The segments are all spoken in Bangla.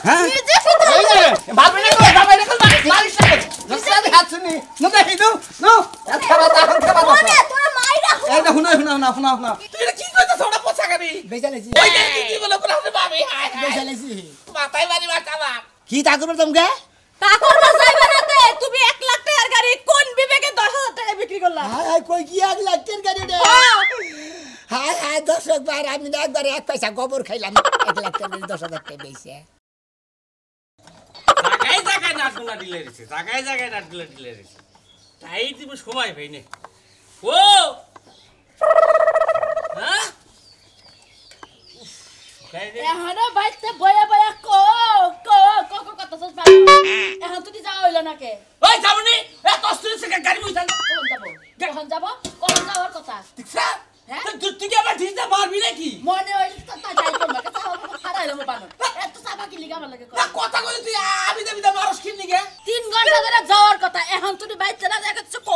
হ্যাঁ এই যে ভাবি না কো ভাবি না কো মারিস না জসা হাত শুনি না দেখি দাও নো খাবা এখন খাবা ওরে তোর মাইরা এই না শুনা তুই এটা কি কইছ ছোড়া পোছাকারি বেজালেছি ওই কি বলে বলে ভাবি হায় বেজালেছি মাথায় বাড়ি মারতাবা কি তা করব তোমকে তা করবা যাইবা না তে তুমি 1 লাখ টাকার গাড়ি কোন বিবেকে 10000 টাকা বিক্রি করলা হাই কই কি 1 লাখ টাকার গাড়ি রে হাই দর্শক বার আমি একবারে 1 পয়সা গোবর খাইলাম 1 লাখ টাকা 10,000 টাকা বেইছে জায়গায় নাটগুলা দিলে রেছে জায়গায় নাটগুলা দিলে রেছে তাই তুমি সময় পাইনি ও হ্যাঁ এহানো বাইতে বয়া বয়া কো কত সস পাই এখন তুই যাও হইলো না কে ওই যাবনি এত অস্ত্র থেকে গাড়ি বইতাল কখন যাব যাওয়ার কথা ঠিক হ্যাঁ? তুই কি আবার ঠিক মারবি নাকি মনে হইল তো তা যাই করব কথা হবে খাড়াইলো মো বানো এত সাবা কি লিগা আমার লাগে না কথা কই তুই আমি দেবি দা মারস কি নিগে 3 ঘন্টা ধরে যাওয়ার কথা এখন তুই বাইতে না দেখা কো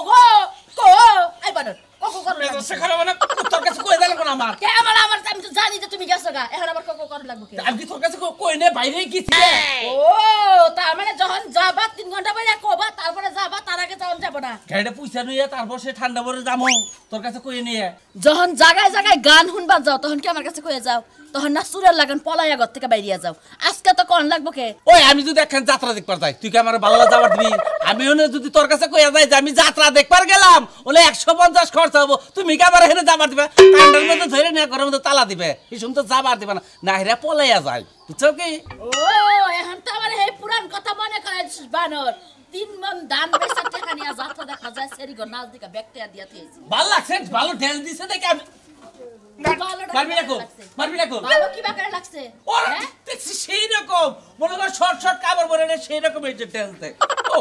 আই বানো কো করব মেজর শেখারে মানে তোর কাছে কই দিলে কোন আমার কে আমার আমি তো জানি যে তুমি গেছো গা এখন আবার কো করব লাগবে কি আমি কি তোর কাছে কই নে বাইরে গেছি ও তার মানে যখন যাবা 3 ঘন্টা বাইরে কোবা তারপরে যাবা তার আগে যখন যাব না গাড়িটা পয়সা নিয়ে তারপর সে ঠান্ডা পরে যামু তোর কাছে কই নিয়ে যখন জায়গায় জায়গায় গান শুনবা যাও তখন কি আমার কাছে কইয়া যাও তখন না সুরের লাগান পলাইয়া ঘর থেকে বাইরিয়া যাও আজকে তো কোন লাগবো কে ওই আমি যদি একখান যাত্রা দেখবার যাই তুই কি আমার বাংলা যাবার দিবি আমি ওনে যদি তোর কাছে কইয়া যাই যে আমি যাত্রা দেখবার গেলাম ওলে 150 খরচ হবো তুমি কি আমার হেনে যাবার দিবে কান্ডার মধ্যে ধরে নিয়ে ঘরের মধ্যে তালা দিবে এই সময় তো যাবার দিবে না হেরা পলাইয়া যায় বুঝছো কি ও এখন তো আমার এই পুরান কথা মনে করে বানর 3 মন দান পয়সা টাকা নিয়া যাত্রা দেখা যায় সেরি গো নাচ দিকা ব্যাকটেরিয়া দিয়া দিয়েছি ভালো লাগছে ভালো ড্যান্স দিছে দেখে আমি মারবি না কো ভালো কি বাকারে লাগছে ওরা হ্যাঁ? দেখছি সেই রকম মনে কর শর্ট কাপড় পরে নে সেই রকম এই যে ড্যান্স দেয় ও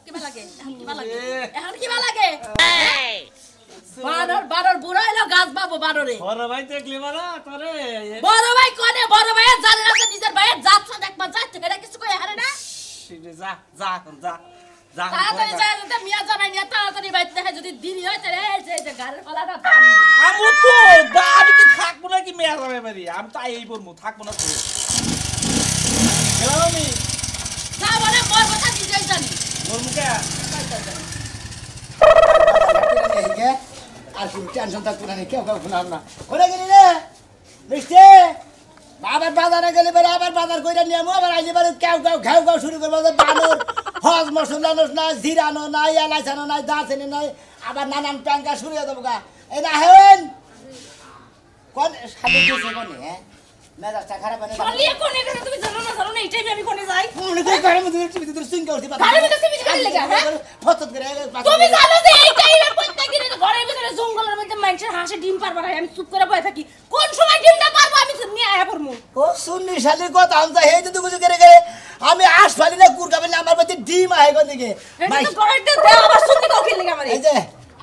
কি ভালো লাগে এখন কি ভালো লাগে বানর বুড়া হইলো গাছ বাবু বানরে বড় ভাই দেখলি মারা তোরে বড় ভাই কোনে বড় ভাই জানে না যে নিজের ভাইয়ের যাত্রা দেখবা যাইতে এটা কিছু কই হারে না যা তাড়াতাড়ি যাই তো মিয়া জামাই নিয়ে তাড়াতাড়ি বাইতে দেখে যদি দেরি হয় তাহলে এই যে গাড়ির পালাটা আমি তো আমি কি থাকবো নাকি মেয়া যাবে বাড়ি আমি তো এই বলবো থাকবো না তো গেলাম আমি না মানে মোর কথা নিজেই জানি ওর মুখে আর কি টেনশন থাকতো না কেউ শুনাম না ওরে গেলি রে মিষ্টি আবার বাজারে গেলে বেড়ে আবার বাজার করে নিয়ে আবার আইলে বেড়ে ঘেউ শুরু করবো বানর হজ মশলা নাই জিরানো নাই এলাইচানো নাই দাঁচিনি নাই আবার নানান প্যাঙ্কা শুরু হয়ে দেবো গা এই না হেন কোন সাথে গেছে কোনে হ্যাঁ মেজাজটা খারাপ হয় না চলিয়ে কোনে গেছে তুমি জানো না এইটাই আমি কোনে যাই মনে করে ঘরের মধ্যে তুমি সিঙ্গা উঠতে পারো ঘরের মধ্যে সিমি করে লাগা হ্যাঁ ফতত করে তুমি জানো যে এইটাই আমি প্রত্যেকদিন ঘরের ভিতরে জঙ্গলের মধ্যে মানুষের হাঁসে ডিম পারবা না আমি চুপ করে বসে থাকি কোন সময় ডিমটা পারবো আমি নিয়ে আয়া পড়মু ও সুন্নি শালির কথা আমি তো হেই তো বুঝে করে আমি আশ ফালি না কুরকাবে না আমার মধ্যে ডিম আহে কোন দিকে এটা তো ঘরেতে দে আবার শুনতে কাও খেলে আমারে এই যে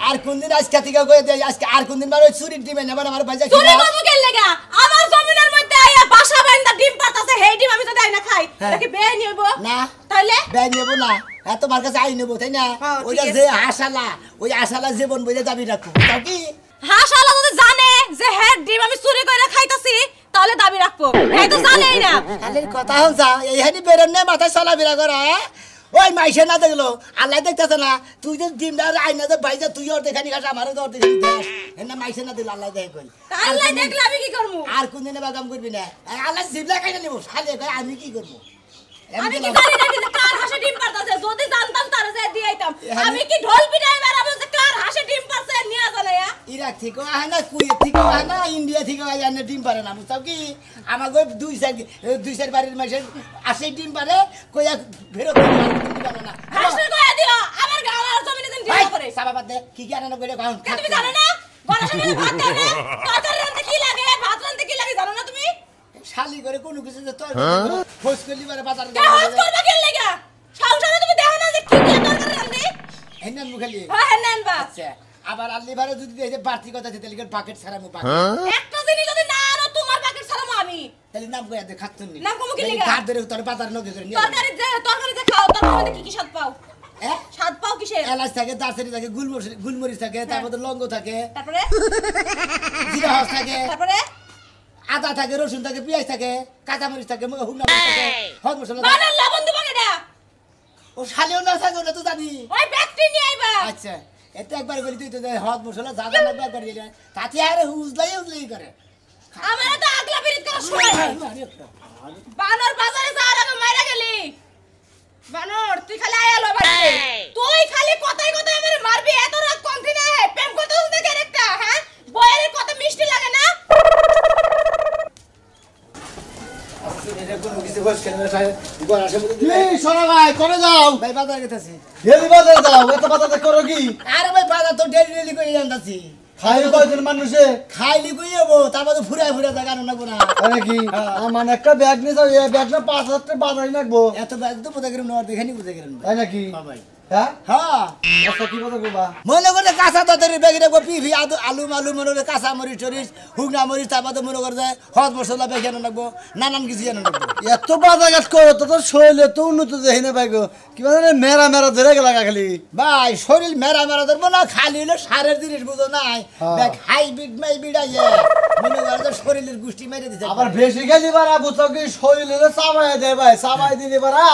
আর কোন দিন আজকে থেকে কই দেই আজকে আর কোন দিন বার ওই চুরির ডিম এনে আমার ভাইজা চুরি করবো কেন লাগা আমার জমিনের মধ্যে আইয়া বাসা বাইন্দা ডিম পাতাছে হেই ডিম আমি তো দেই না খাই এটা কি বেআইনি হইবো না তাইলে বেআইনি নেব না এত মার কাছে আই নেব তাই না ওইটা যে আশালা ওই আশালা জীবন বইলে দাবি রাখো তাও কি হাসালা যদি জানে যে হেড ডিম আমি চুরি করে খাইতাছি তাহলে দাবি রাখবো এই তো জানেই না খালির কথা হলছা এই হানি বেরেন না মাথায় চলাফেরা করা ওই মাইসে না দেখলো আল্লাহ দেখতেছে না তুই যে ডিমটা আইনা যে ভাইজা তুই ওর দেখানি খাস আমারও তো ওর দেখানি দেখ এনা মাইসে না দিল আল্লাহ দেখে কই আল্লাহ দেখলে আমি কি করব আর কোন দিনে বাগাম করবি না আল্লাহ জিবলা খাইনা নিব খালি কই আমি কি করব আমি কি জানি না কিন্তু কার হাসে ডিম পারতাছে যদি জানতাম তারে যে দিয়ে আইতাম আমি কি ঢোল পিটাই বেরাবো যে কার হাসে ডিম পারছে নিয়া চলেয়া ইরাক থেকে আহে না কুয়েত থেকে আহে না ইন্ডিয়া থেকে আহে না ডিম পারে না বুঝতাম কি আমার ওই দুই সাইড বাড়ির মাসে আসে ডিম পারে কইয়া ফেরত দিতে না হাসে কইয়া দিও আমার গালার জমিনে দিন ডিম করে সাবাবাদ দে কি কি আনা কইরে কারণ তুমি জানো না বড় সময় ভাত দেয় না তরকারি রান্না কি লাগে ভাত রান্না কি লাগে জানো না তুমি শালি করে কোনো কিছু যে তোর ফোস করলি বারে বাজার কে হস করবা কেন লাগা সংসারে তুমি দেখো না যে কি কি তরকারি রান্দি হেন মুখালি হ্যাঁ হেন বা আচ্ছা আবার আল্লি বারে যদি এই যে বাড়তি কথা দিতে লিখে বাকেট ছাড়া মু বাকেট একটা জিনিস যদি না আনো তোমার বাকেট ছাড়ামু আমি তাহলে নাম কইয়া দে খাতুন নি নাম কমু কি লাগা কাট ধরে তোর বাজার নগে করে নিয়ে তরকারি যে খাও তরকারি মধ্যে কি কি স্বাদ পাও হ্যাঁ স্বাদ পাও কিসের এলাচ থাকে দারচিনি থাকে গুলমরিচ থাকে তারপর লঙ্গ থাকে তারপরে জিরা হস থাকে তারপরে আদা থাকে রসুন থাকে পেঁয়াজ থাকে কাঁচামরিচ থাকে হুগনা মরিচ থাকে হদ মশলা থাকে। বানর লবণ দিব না ও শালিও না থাকে ওটা তো জানি। ওই ব্যক্তি নিয়ে আইবা আচ্ছা এটা একবার বলি তুই তো হদ মশলা যা যা লাগবে একবার দিয়ে তাতে আরে উজলাই করে। আমারে তো আগলা বিরিত করা সময় নাই। বানর বাজারে যাওয়ার আগে মারা গেলি বানর তুই খালি আয়ালো বাড়ি তুই খালি কথাই কথাই আমারে মারবি এত রাগ কমতি না হে প্রেম করতে উঠতে কে একটা হ্যাঁ বয়ের কত মিষ্টি লাগে না এটা কোনো কিছু বস কেন গোর আসে বলে কি সোনা ভাই করে যাও ভাই বাজার গেতাছি। ডেলি বাজার যাও এত বাজার করো কি আরে ভাই বাজার তো ডেলি করে জানতাছি। খাই কয়জন মানুষে খাইলি কই যাবো তারপর তো ফুরায় জায়গা না না আরে কি আমার একটা ব্যাগ নিয়ে যাও এই ব্যাগটা 5,000 টাকা বাজারে লাগবো এত ব্যাগ তো বুঝা গেলাম না দেখানি বুঝা গেলাম তাই নাকি ভাই। হ্যাঁ হ্যাঁ আচ্ছা কি কথা কইবা মনে করে কাঁচা তাদের ব্যাগে রাখবো পিফি আলু মালু মনে করে কাঁচা মরিচ টরিচ হুগনা মরিচ তারপর তো মনে করে যায় হদ মশলা বেগে রাখবো নানান কিছু জানো রাখবো। এত বাজার ঘাট করো তো তোর শরীরে তো উন্নত দেখি না পাইগো কি মানে মেরা মেরা ধরে গেলা খালি ভাই শরীর মেরা মেরা ধরবো না খালি হলো সারের জিনিস বুঝো নাই হ্যাঁ। হাইব্রিড মাইব্রিড মনে করে তো শরীরের গুষ্টি মেরে দিতে আবার বেশি খেলি বারা বুঝছো কি শরীরে চাবাই দেয় ভাই চাবাই দিলে বারা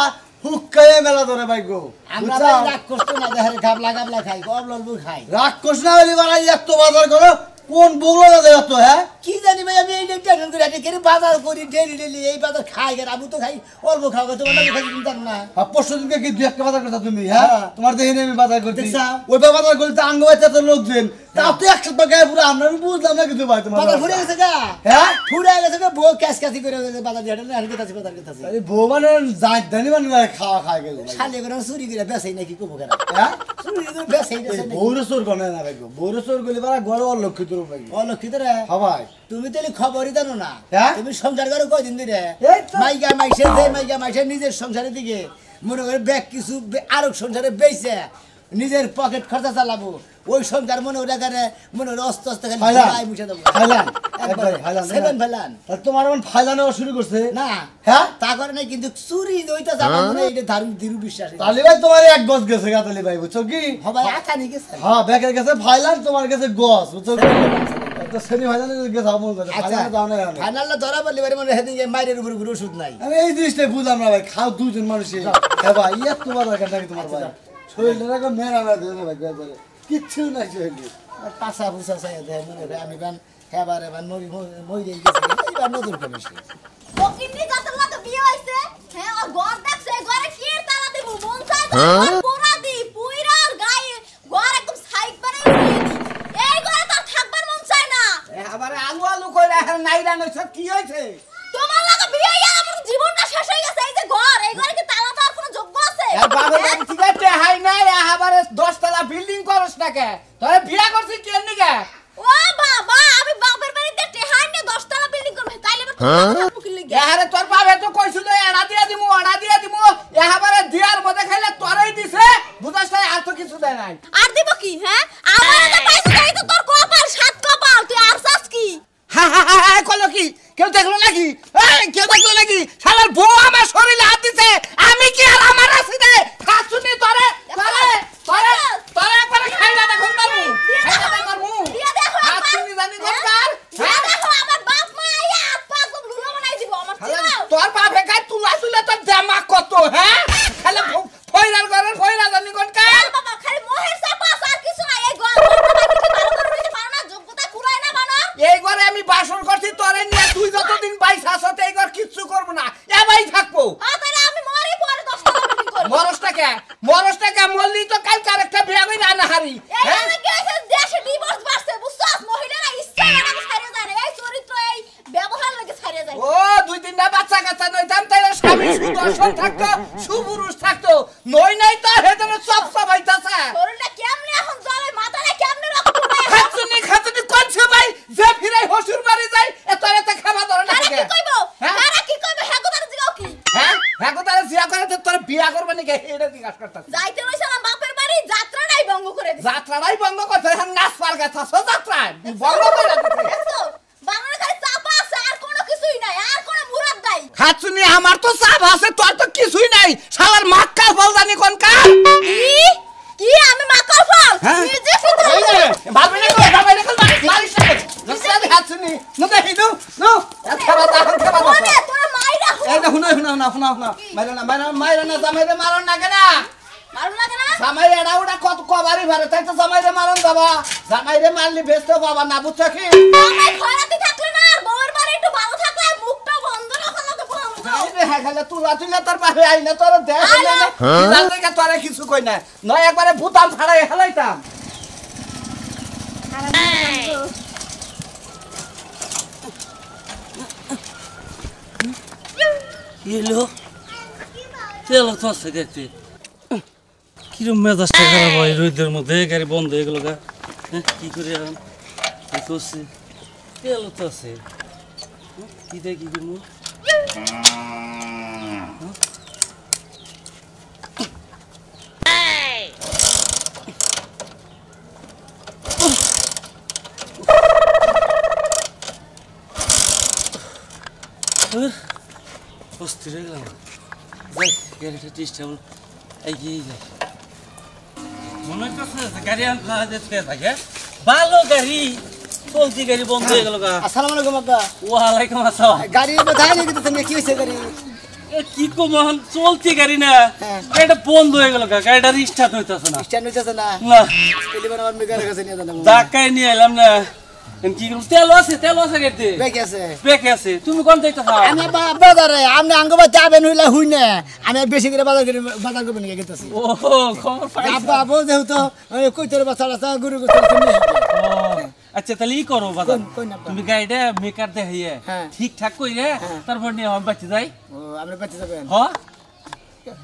হুক্কায়ে মেলা ধরে পাইগো আমরা ভাই রাগ করতো না দেহের গাবলা খাই গবলবু খাই রাক্ষস না হইলে বারা এত বাজার করো কোন বগলো না দেয় তো হ্যাঁ কি জানি ভাই আমি এই টেনশন করে আছি কেন বাজার করি ডেলি এই বাজার খাই আর আবু তো খাই অল্প খাও তোমার লাগে খাই চিন্তা না। আর পরশু দিনকে কি দুই একটা বাজার করছো তুমি হ্যাঁ হ্যাঁ। তোমার দেখি আমি বাজার করছি দেখছা? ওই বাজার করতে আঙ্গ বাচ্চা তো লোকজন তাও তো 100 টাকা পুরো আমরা আমি বুঝলাম না কিছু ভাই তোমার বাজার ফুরে গেছে গা হ্যাঁ ফুরে গেছে গা বউ ক্যাসি করে বাজার দিয়ে আর কি তাছে বাজার করতেছে আরে বউ মানে যাই জানি মানে খাওয়া খায় গেল শালি করে চুরি করে বেসাই নাকি কবো কেন হ্যাঁ চুরি করে বেসাই বউরে চোর গনে না ভাই বউরে চোর গলি বারা গড় অলক্ষিত রূপ ভাই অলক্ষিত রে হ্যাঁ ভাই তুমি তাহলে খবরই জানো না হ্যাঁ? তুমি সংসার করো কয়দিন ধরে এই তো। মাইকা মাইসে নিজের সংসারের দিকে মনে করে ব্যাগ কিছু আরো সংসারে বেচে নিজের পকেট খরচা চালাবো ওই সংসার মনে ওটা করে মনে ওটা অস্ত অস্ত খালি ফাইলান। গায়ে মুছে দেবো ফাইলান। একবারে একবারে ফাইলান, সেভেন না? ফেলান আর তোমার এখন ফাইলা নেওয়া শুরু করছে না হ্যাঁ তা করে নাই কিন্তু চুরি ওইটা জানা মনে হয় এটা দারুণ দৃঢ় বিশ্বাস তালি ভাই তোমার এক গজ গেছে গা তালি ভাই বুঝছো কি সবাই আঠা নিয়ে গেছে হ্যাঁ ব্যাগের গেছে ফাইলান তোমার কাছে গজ বুঝছো কি তো সেনি ফাইলান গেছে আমল করে আচ্ছা ফাইলান দাও না আমি। ফাইনালটা ধরা বললে বারে মনে হেদিন মাইরের উপর কোনো ওষুধ নাই আমি এই জিনিসটাই বুঝলাম না ভাই খাও দুজন মানুষই হ্যাঁ ভাই ইয়ে তোমার দরকার নাকি তোমার ভাই শরীরটা দেখো মেরা মেরা ধরে ভাই একবারে কিচ্ছু নাই শরীরে পাশা ফুসা চাই দেয় মনে হয় আমি বান হেবার এবার মই দিয়ে গেছে এইবার নতুন করে ওকিন্নি যাত্রা তো বিয়ে হইছে হ্যাঁ আর ঘর দেখছে ঘরে কি তালা দেব মন চাই পোড়া দি পুইরার গায়ে ঘর একদম সাইড বানাই দিয়ে দি এই ঘরে তো থাকবার মন চায় না আবার আলু কইরা নাইরা নইছ কি হইছে তোমার লাগা বিয়ে হইয়া আমার জীবনটা শেষ হয়ে গেছে এই যে ঘর এই ঘরে কি তালা দেওয়ার কোনো যোগ্য আছে বাবা ঠিক আছে হাই নাই আবারে 10 তলা বিল্ডিং করছ না কে তোরে বিয়া করছিস কেন নিকে ও বাবা আমি বাপের বাড়িতে টেহাই নিয়ে 10 তলা বিল্ডিং করব তাইলে আমি মুকিল লাগি এহারে তোর বাবা তো কইছিল এড়া দিয়া দিমু এহাবারে দিয়ার মধ্যে খাইলে তোরই দিছে বুঝাস না আর তো কিছু দেয় নাই আর দিব কি হ্যাঁ আমার তো পয়সা চাই তো তোর কপাল সাত কপাল তুই আর চাস কি হা হা হা কলো কি কেউ দেখলো নাকি এই কেউ দেখলো নাকি শালার বউ আমার শরীরে হাত দিছে আমি কি আর আমার আছে রে খাসুনি তোরে একবার খাইলা দেখুন মারমু খাইলা মারমু দিয়া দেখো খাসুনি জানি দরকার দিয়া দেখো আমার বাপ মা আইয়া আপা তো লুলো বানাই দিব আমার চিনাও তোর বাপে গায় তুলা তোর জামা কত হ্যাঁ খালি ফয়রার ঘরের ফয়রা জানি কোন কা বাবা খালি মোহের চাপা আর কিছু নাই এই ঘরটা কি ভালো করে নিতে পারো না যোগ্যতা পুরাই না বানর এই ঘরে আমি বাসন করছি তোরে নিয়ে তুই যতদিন বাইস আসতে এই ঘর কিচ্ছু করব না এবাই থাকবো হ্যাঁ তাহলে আমি মরি পরে 10 টাকা বিক্রি করব মরসটাকে মরলি তো কাল আরেকটা বিয়া কই রান্না হারি এই আমি কি আছে দেশে ডিভোর্স বাড়ছে বুঝছস মহিলারা ইচ্ছা করে ছাড়িয়ে যায় না। এই চরিত্র এই ব্যবহার লাগে ছাড়িয়ে যায় ও দুই তিনটা বাচ্চা কাচ্চা নইতাম তাইলে স্বামী সুদর্শন থাকতো সুপুরুষ থাকতো নই নাই তো হেদনে সব হইতাছে শরীরটা কেমনে এখন জ্বলে মাথাটা কেমনে রক্ত উঠে খাতুনি কোনছে ভাই যে ফিরাই হসুর বাড়ি যাই এত খাবা ধরে না তারা কি কইবো হ্যাঁ? তারা কি কইবো হেগোদার জিগাও কি হ্যাঁ তারা জিয়া করে তো তোর বিয়া করবে নাকি এটা জিজ্ঞাসা করতাম যাইতে রইছিলাম বাপের বাড়ি যাত্রাটাই ভঙ্গ করে দিছে যাত্রাটাই বন্ধ করতে এখন নাচ পার গেছে যাত্রায় বন্ধ করে দিতে দেখছো বাংলা খালি চাপা আছে আর কোনো কিছুই নাই আর কোনো মুরাদ নাই খাতুনি আমার তো চাপ আছে তোর তো কিছুই নাই শালার মাক্কা ফল জানি কোন কা কি আমি মাকাল ফল হ্যাঁ? নিজে ফিতরা ভাবি না মারিস না খাতুনি দেখি নো নো খেবা এখন খেবা ওরে তোরা মাইরা এই না শুনো মাইরা না জামাইরে মারন না কেন মারুন লাগে না জামাই এড়া ওটা কত কবারই ভারে তাই তো জামাইরে মারন যাবা জামাইরে মারলি বেচতে বাবা না বুঝছো কি জামাই খরাতে থাকলে না আর বউয়ের বাড়ি একটু ভালো থাকলে মুখটা বন্ধ রাখো না তো বন্ধ হ্যাঁ খালে তুলা তোর পাশে আই না তোর দেখ না জানলে তোরে কিছু কই না নয় একবারে ভূতাম ফাড়াই হেলাইতাম এলো তেল তো আছে দেখতে কিরম মেজাজটা খারাপ হয় রোদের মধ্যে গাড়ি বন্ধ হয়ে গেল গা কি করে এখন করছে তেল তো আছে কি দেখি কি মু অস্থির হয়ে গেলাম যাই গাড়িটা ডিস্টার্ব এগিয়ে যাই মনে করছে গাড়ি আনতে যেতে থাকে ভালো গাড়ি চলতি গাড়ি বন্ধ হয়ে গেল গা আসসালামু আলাইকুম আব্বা ওয়ালাইকুম আসসালাম গাড়ি কোথায় নিয়ে গেছে তুমি কি হইছে গাড়ি এ কি কো মহান চলতি গাড়ি না হ্যাঁ। গাড়িটা বন্ধ হয়ে গেল গা গাড়িটা স্টার্ট হইতাছে না স্ট্যান্ড হইছে না না টেলিফোন আমার মেকারের কাছে নিয়ে জানাবো ধাক্কায় নিয়ে এলাম না কি করব তেল আছে গাড়িতে বেকে আছে বেকে আছে তুমি কোন যাইতাছ আমি বাজারে আপনি আঙ্গবা যাবেন হইলা হুই না আমি বেশি করে বাজার করবেন নিয়ে গেতেছি ও খবর পাইছ আব্বা বউ যেহেতু কই তোর বাচ্চা আছে গুরু গোছল তুমি আচ্ছা তাহলে ই করো বাজার কোন আব্বা? তুমি গাড়িটা মেকার দেখাইয়ে হ্যাঁ। ঠিকঠাক কইরে হ্যাঁ। তারপর নিয়ে আমি বাচ্চা যাই ও আপনি বাচ্চা যাবেন হ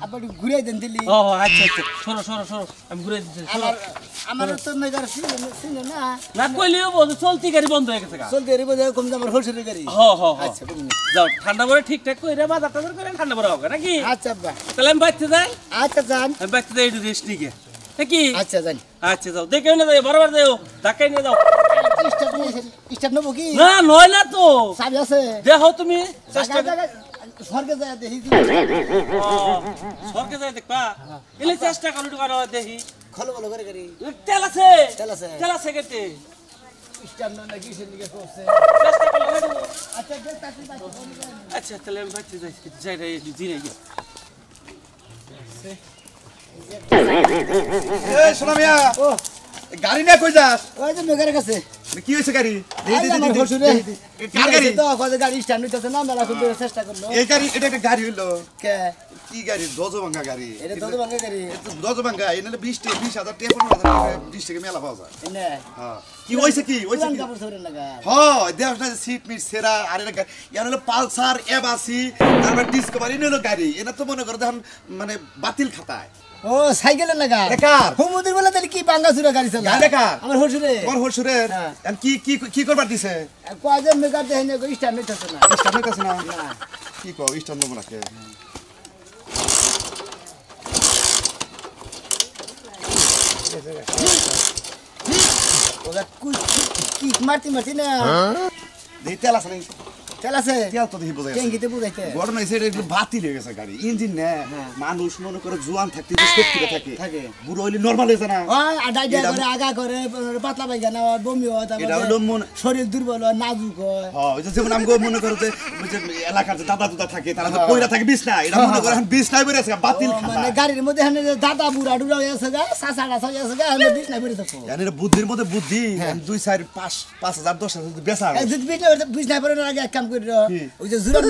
আব্বা একটু ঘুরে দেন দিল্লি ও আচ্ছা সরো আমি ঘুরে দিচ্ছি আমার আমার তো মেকার সিনে না না কইলেও বল চলতি গাড়ি বন্ধ হয়ে গেছে গা চলতে রে বোঝা কম আমার হোলসেলের গাড়ি হ আচ্ছা বুঝলি যাও ঠান্ডা পরে ঠিকঠাক কইরে বাজার টাজার করে ঠান্ডা পরে হবে নাকি আচ্ছা আব্বা তাহলে আমি বাচ্চা যাই আচ্ছা যান আমি বাচ্চা যাই একটু রেস্ট নিকে নাকি আচ্ছা যান আচ্ছা যাও দেখে না যাই বরাবর যাও ধাক্কাই নিয়ে যাও স্টার্ট নেবো কি না নয় না তো চাবি আছে দেখো তুমি চেষ্টা স্বর্গে যায় দেখি সরকে যাই দেখবা এলে চেষ্টা করো দেখি খলো খলো করে গাড়ি তেল আছে তেল আছে। তেল আছে কেটে স্টার্ট না কিসের দিকে করছে চেষ্টা করলে হয়ে যাবে। আচ্ছা দেখ তাতে আচ্ছা তাহলে আমি বাচ্চা যাই যাই জিরে গিয়ে এই শোনা মিয়া ও গাড়ি নিয়ে কই যাস ওই যে মেঘের কাছে কি হয়েছে গাড়ি আমার শ্বশুরে কার গাড়ি তো কত গাড়ি স্ট্যান্ড হইতেছে না মেলা করতে চেষ্টা করলো এই গাড়ি এটা একটা গাড়ি হইলো কে কি গাড়ি দজভাঙ্গা গাড়ি এটা তো ভাঙে গাড়ি দজভাঙ্গা এই নাহলে 20,000 টাকা 15,000 20 টাকা মেলা পাওয়া যায় এনে হ্যাঁ কি হইছে কি পুরান কাপড় ধরে লাগা হ্যাঁ দেখ না সিট মিট সেরা আর এটা ইয়ার হলো পালসার এবাসি তারপর ডিসকভারি নিলো গাড়ি এটা তো মনে করো দেখুন মানে বাতিল খাতায় ও সাইকেলের লাগা বেকার। হুমুদির বলে তাহলে কি বাঙ্গা সুরা গাড়ি চালা গাড়ি বেকার। আমার শ্বশুরে তোমার হলসুরের হ্যাঁ। কি কি কি করবার দিছে কয় যে মেঘার দেখে না স্ট্যান্ড হইতেছে না স্টার্ট হইতাছে না না কি কও স্টার্ট দেবো নাকি ওরা কি মারতি মারতি না দেখি তেল আছে নাকি তেল আছে তেল তো দেখি বোঝা যাচ্ছে। ট্যাঙ্কিতে বুঝাইতে ঘটনা হয়েছে এটা একটু বাতিল হয়ে গেছে গাড়ি ইঞ্জিন না মানুষ মনে করে জোয়ান থাকতে যে শক্তিটা থাকে থাকে। বুড়ো হইলে নর্মাল হয়েছে না ওই আডাইডা এটা- করে আগা করে পাতলা পায়খানা হয় বমি হয় এটা হলো তারপরে শরীর দুর্বল হয় নাজুক হয় হ্যাঁ ওই যে যেমন আমি মনে করো যে ওই যে এলাকার যে দাদা দুদা থাকে তারা তো কইরা থাকে বিছনা এটা মনে করে এখন বিছনায় বেড়ে আছে বাতিল ও, খাতা মানে গাড়ির মধ্যে হানে যে দাদা বুড়া ডুড়া হয়ে আছে গা সাসা ডাসা হয়ে আছে গা হানে বিষ নাই বেরিয়ে থাকো জানি এটা বুদ্ধির মধ্যে বুদ্ধি 2-4-5,000 10,000 বেচা এই যদি বিষ নাই পরে আগে এক কাম করি কি? ওই যে জুরান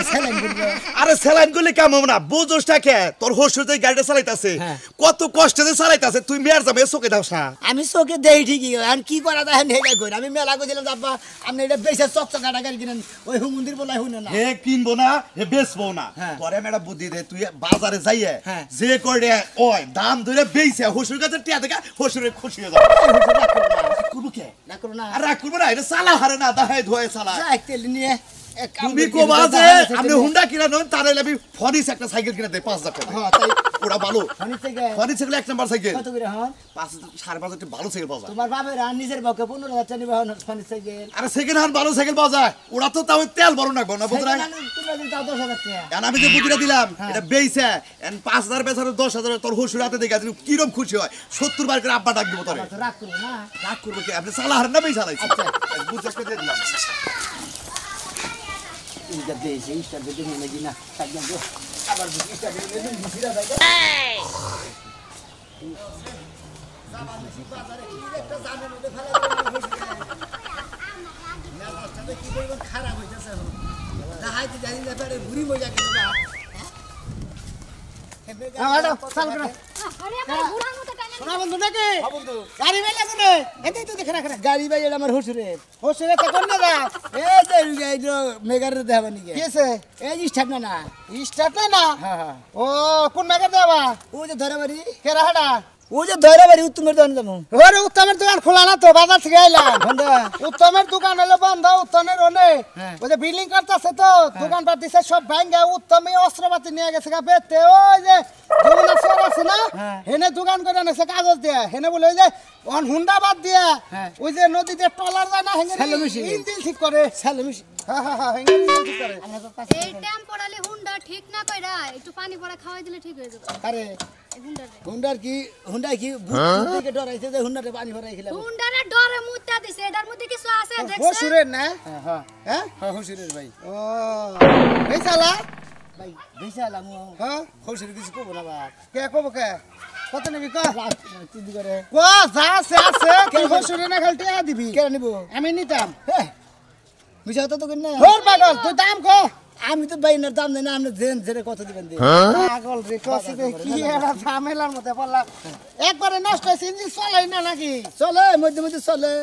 স্যালাইন করি আরে স্যালাইন করলে কাম হবে না বুঝোসটা কে তোর হসুর যে গাড়িটা চালাইতাছে হ্যাঁ। কত কষ্টে যে চালাইতাছে তুই মেয়ের যাবে চোখে দাও না আমি চোখে দেই ঠিকই আর কি করা যায় হেডাই করি আমি মেলা কইছিলাম আব্বা আপনি এটা বেশি চকচকাটা গাড়ি কিনেন ওই হুমন্দির বলাই শুনে না হে কিনবো না হে বেচবো না হ্যাঁ। তোরে মেয়েটা বুদ্ধি দে তুই বাজারে যাইয়ে হ্যাঁ। যে করে ওই দাম ধরে বেইছে হসুর কাছে টিয়া দেখা হসুরে খুশি হয়ে যাবে করবো কে না করো না আর রাগ করবো না এটা চালা হারে না দাহাই ধোয়ে চালা যাই তেল নিয়ে এক কাম তুমি করি, কোবা যে দাদা সাইকেল আমি নিয়ে- হুন্ডা কিনা নন তার আমি ফরিস একটা সাইকেল কিনা দেই 5,000 টাকা হ্যাঁ তাই ওটা ভালো ফোনের থেকে ফোনের সাইকেল 1 নাম্বার সাইকেল কত করে হন 5.5 টাকা ভালো সাইকেল পাওয়া যায় তোমার বাপের আর নিজের বকে 15,000 টাকা নিবে হন ফোনের সাইকেল আরে সেকেন্ড হ্যান্ড ভালো সাইকেল পাওয়া যায় ওরা তো তাও তেল বড় না গো না বুঝরা তোমরা দিন তাও 10,000 টাকা এখন আমি যে বুদ্ধিটা দিলাম এটা বেইছে এন্ড 5,000 বেচারে 10,000 তোর হুশুর হাতে দেখা দিল কিরম খুশি হয় 70 বার করে আব্বা ডাক দিব তোরে তো রাগ করো না রাগ করবে কি আপনি চালা হারেন না বেই চালাইছি আচ্ছা। বুঝতে করে দিলাম এইটা দেশে ইস্টার দিতে নিয়ে গিনা থাকবেন তো আবার ইস্টার দিতে নিয়ে ঘুরে যায় খারাপ হইতেছে হাইতে জানি না পারে ঘুরি মজা কেন গাড়ি বাই আমার হুসুরের হুসুরের তো কোন না এই যে মেগার দেবা নি কেছে এই স্টার্ট না না স্টার্ট না হ্যাঁ হ্যাঁ ও কোন মেগার দেবা ও যে ধরেবাড়ি কেরা হাডা ও যে ধরেবাড়ি উত্তমের দোকান যাবো ওরে উত্তমের দোকান খোলা না তো বাজার থেকে আইলাম উত্তমের দোকান হলো বন্ধ উত্তমের ওনে ওই যে বিল্ডিং করতেছে তো দোকান পাট দিছে সব ভাঙ্গা উত্তমে অস্ত্রপাতি নিয়ে গেছে গা বেতে ওই যে যমুনা শহর আছে না হেনে দোকান করে নেছে কাগজ দিয়ে হেনে বলে ওই যে অন হুন্ডা বাদ দিয়ে ওই যে নদীতে টলার যায় না হেনে ইঞ্জিন ঠিক করে সেলমিশি হ্যাঁ হ্যাঁ হ্যাঁ হেনে ইঞ্জিন ঠিক করে এই টাইম পড়ালে হুন্ডা ঠিক না কইরা একটু পানি পড়া খাওয়াই দিলে ঠিক হয়ে যাবে আরে হুন্ডার কি ভূত থেকে ডরাইছে যে হুন্ডাতে পানি ভরাই খেলাম হুন্ডারে ডরে মুত্তা দিছে এটার মধ্যে কিছু আছে দেখছ হুসুরের না হ্যাঁ হ্যাঁ হুসুরের ভাই ও বেচালা ভাই বেচালা মু হ্যাঁ হুসুর কিছু কব না বা কে কব কে কত নিবি ক তুই করে ক যা আছে কি হুসুরে না খালি টিয়া দিবি কে নিব আমি নিতাম হ্যাঁ মিছা তো কই না হোর পাগল তুই দাম ক আমি তো বাইনের দাম দেই না আপনি জেন জেরে কত দিবেন দি পাগল রে কত দে কি এরা ঝামেলার মধ্যে পড়লা একবারে নষ্ট হইছে ইঞ্জিন চলাই না নাকি চলে মধ্যে মধ্যে চলে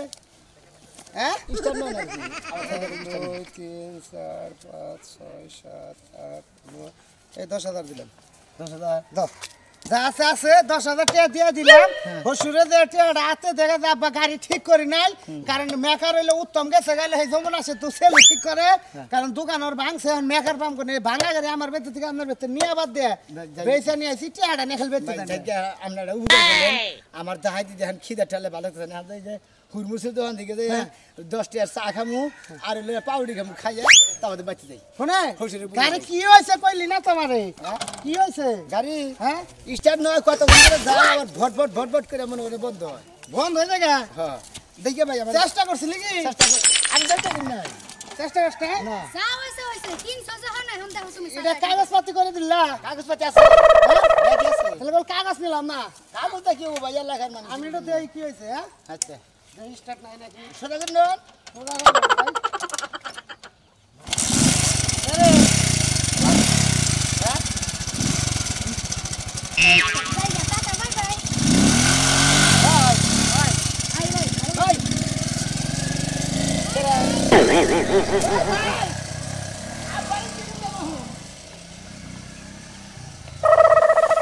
হ্যাঁ স্টার্ট না নাকি 2 3 4 5 6 7 8 9 এই 10,000 দিলাম 10,000 দাও যা আছে 10,000 টাকা দিয়ে দিলাম হসুরে যে টাকা হাতে দেখে যাবা গাড়ি ঠিক করি নাই কারণ মেকার হইলে উত্তম গেছে গেলে এই যমুনা আছে তো সেল ঠিক করে কারণ দোকানের ভাঙছে মেকার পাম করে ভাঙা গাড়ি আমার বেতে থেকে আপনার বেতে নিয়ে আবার দে বেচা নিয়ে আসি টাকাটা নিয়ে খেলবে আপনারা উঠে গেলেন আমার দাহাই দিদি এখন খিদে ঠেলে ভালো করে না যে হুরমুসের দোকান থেকে যে 10 টাকার চা খামু আর পাউডি খামু খাইয়া তারপরে বাঁচি যাই শোনে গাড়ি কি হয়েছে কইলি না তোমারে কি হয়েছে গাড়ি হ্যাঁ স্টার্ট নয় কত করে যায় আবার ভটভট করে মনে করে বন্ধ হয় বন্ধ হয়ে যায় হ্যাঁ দেখে ভাই আমরা চেষ্টা করছিলি কি আমি চেষ্টা করি না চেষ্টা করতে না যা হইছে হইছে 300 যখন না হুন্ডা তুমি এটা কাগজপত্র করে দিলা কাগজপত্র আছে তাহলে বল কাগজ নিলাম না কাগজটা কি ভাই লেখার মানে আমি এটা দেই কি হয়েছে হ্যাঁ আচ্ছা স্টার্ট নাই নাকি সোজা করে নেন সোজা করে ভাই আরে টাটা বাই বাই ভাই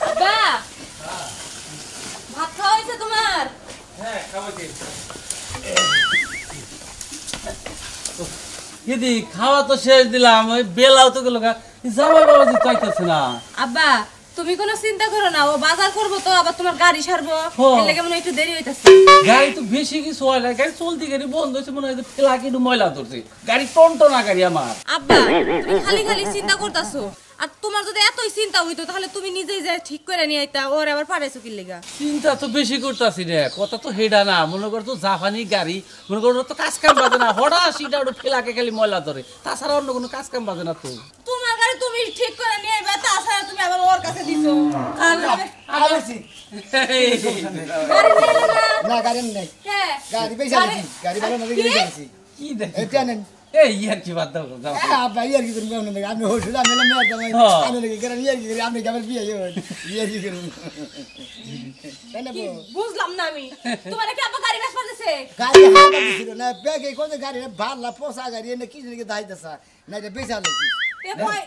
আব্বা ভাত খাওয়া হয়েছে তোমার হ্যাঁ খাওয়াইছি দিদি খাওয়া তো শেষ দিলাম ওই বেলাও তো গেল জামাই বাবাজি চাইতেছে না আব্বা তুমি কোনো চিন্তা করো না ও বাজার করবো তো আবার তোমার গাড়ি সারবো এর লাগে মনে হয় একটু দেরি হইতাছে গাড়ি তো বেশি কিছু হয় না গাড়ি চলতি গাড়ি বন্ধ হয়েছে মনে হয় যে ফেলা কিন্তু ময়লা ধরছে গাড়ি টনটনা গাড়ি আমার আব্বা তুমি খালি খালি চিন্তা করতাছো আর তোমার যদি এতই চিন্তা হইতো তাহলে তুমি নিজেই যা ঠিক করে নিয়ে আইতা ওর আবার পারাইছো কি লাগা চিন্তা তো বেশি করতেছি রে কথা তো হেডা না মনে কর তো জাপানি গাড়ি মনে কর তো কাজ কাম বাজে না হঠাৎ সিটা ওটা ফেলাকে খালি ময়লা ধরে তাছাড়া অন্য কোনো কাজ কাম বাজে না তো তোমার গাড়ি তুমি ঠিক করে নিয়ে আইবা তাছাড়া তুমি আবার ওর কাছে দিছো আইছি গাড়ি নিয়ে এলো না না গাড়ি নাই হ্যাঁ গাড়ি পয়সা দিছি গাড়ি ভালো না দেখে দিছি কি দেখ এটা নেন এই ইয়ার কি বাদ দাও যাও ভাই ইয়ার কি করবেন আপনি আমি হসুল আমি না মেয়ে জামাই আমি লাগি করে ইয়ার কি করি আপনি কেমন বিয়ে ইয়ার কি করুন তাই না কি বুঝলাম না আমি তোমার কি আব্বা গাড়ি বেশ পারতেছে গাড়ি হাওয়া দিছিল না ব্যাগে কোন গাড়ি ভালা পোসা গাড়ি এনে কি জানি দাইতেছা না এটা বেচা লাগি এ কই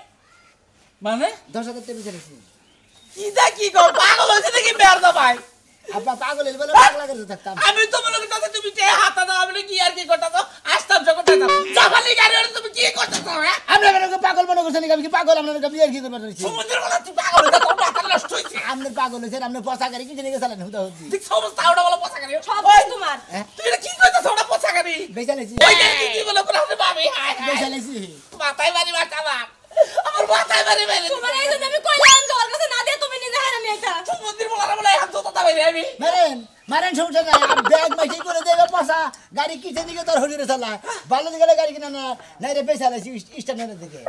মানে 10,000 টাকা বেচা লাগি কি দা কি কর পাগল হইছে নাকি বের দা ভাই আপা পাগল এর বলে পাগলা করে থাকতাম আমি তো মনে করতেছি তুমি যে হাতা দাও আমি কি আর কি করতেছো আসতাম যখন জাপানি গাড়ি তুমি কি করতেছো হ্যাঁ আমরা পাগল মনে করছেন আমি কি পাগল আপনার বিয়ের কি করবার রয়েছে সমুদ্রের বলা তুই পাগল হয়ে তোর মাথা নষ্ট হইছে আপনি পাগল হয়েছেন আপনি পচা গাড়ি কি জেনে গেছিলেন হুদা হুদি ঠিক সমস্ত ওটা বলা পচা গাড়ি সব ওই, তোমার তুই এটা কি কইতাছ ওটা পচা গাড়ি বেচালেছি ওই গাড়ি কি বলে করে আপনি ভাবি হায় হায় বেচালেছি মাথায় বাড়ি মাথা আমার মাথায় বাড়ি মেরে তোমার এই জন্য আমি কইলাম যে ওর কাছে না দিয়ে তুমি নিজে হারামি এটা সমুদ্রের বলা বলে এখন তো কথা বাইরে আমি মারেন মারেন সমস্যা নাই ব্যাগ মাইকি করে দেবে পচা গাড়ি কিসের দিকে তোর হরিরে চালা ভালো দিকে গাড়ি কিনা না নাই রে বেচালেছি স্ট্যান্ডের দিকে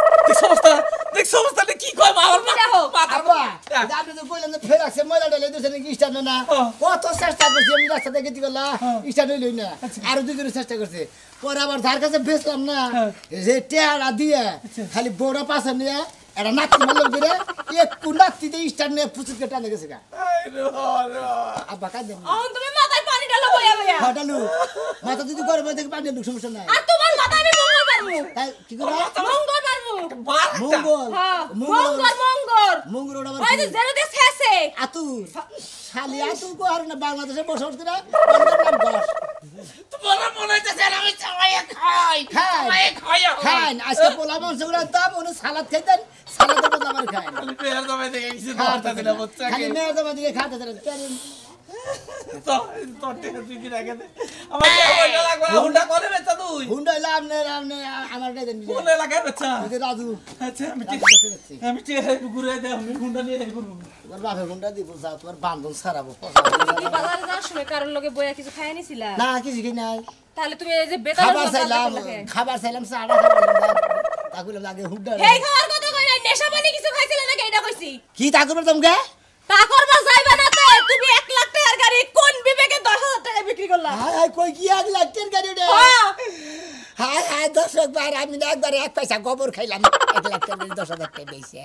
দেখ সমস্যাটা কি কয় আমার দেখো, মাথা আব্বা আপনি তো কইলেন যে ফের আসছে ময়লা ডালে দিয়েছেন নাকি স্ট্যান্ড না কত চেষ্টা করছি আমি রাস্তা থেকে গেছি গেলা স্ট্যান্ড হইলই না আরো দুই করে চেষ্টা করছে পরে আবার ধার কাছে বেচলাম না যে টেয়ারা দিয়ে খালি বড় পাশে নিয়ে এটা নাতি মারলাম করে একটু নাতিতে স্ট্যান্ড নিয়ে ফুচুত কেটে আনে গেছে গা আব্বা কাজ দেন এখন তুমি মাথায় পানি ঢালো বইয়া বইয়া হটালু মাথা যদি করে থেকে পানি ঢুক সমস্যা নাই আর তোমার মাথায় আমি মঙ্গল পারবো তাই কি করবা মঙ্গল পারবো মঙ্গল হ্যাঁ মঙ্গল মঙ্গল ওটা ওই যে জেরো দিয়ে শেষে আতুর শালি আতুর কো আর না বাংলাদেশে বসে উঠতে না নাম বস তোমার মনে হইতেছে আমি চামাইয়া খাই খাই। চামাইয়া খাই খান আজকে পোলা মাংস গুলো দাম ওনে সালাদ খাইতেন সালাদের বদলে আমার খায় না খালি পেয়ার দামে দেখে কিছু ধরতে দিলে বাচ্চা খালি মেয়ের দামা দিকে খাতে দেন তো টেকা তুই কি রাখে দে আমার কি হইলো লাগবে না হুন্ডা করে বেচা তুই হুন্ডা আমনে আমার কাছে দেন কোন এলাকায় বেচা যে রাজু আচ্ছা আমি রাজু কাছে দেখছি আমি ঘুরে দে আমি হুন্ডা নিয়ে যাই করব তোমার বাপে হুন্ডা দিব যাও তোমার বান্ধন সারাবো তুমি বাজারে যাওয়ার সময় কারোর লগে বইয়া কিছু খাই নিছিলা না কিছু কি নাই তাহলে তুমি এই যে বেতার খাবার চাইলাম চাড়া খাবার তা কইলাম আগে হুন্ডা হেই খাওয়ার কথা কই নাই নেশা পানি কিছু খাইছিলা নাকি এটা কইছি কি তা করবে তোমকে তা করবা যাইবা না তে তুমি 1 লাখ টাকার গাড়ি কোন বিবেকে 10,000 টাকা বিক্রি করলা হাই হাই কই কি 1 লাখ টাকার গাড়ি রে হ্যাঁ হাই হাই 10 বার আমি না একবার 1 পয়সা গোবর খাইলাম 1 লাখ টাকা 10,000 টাকা দিয়েছে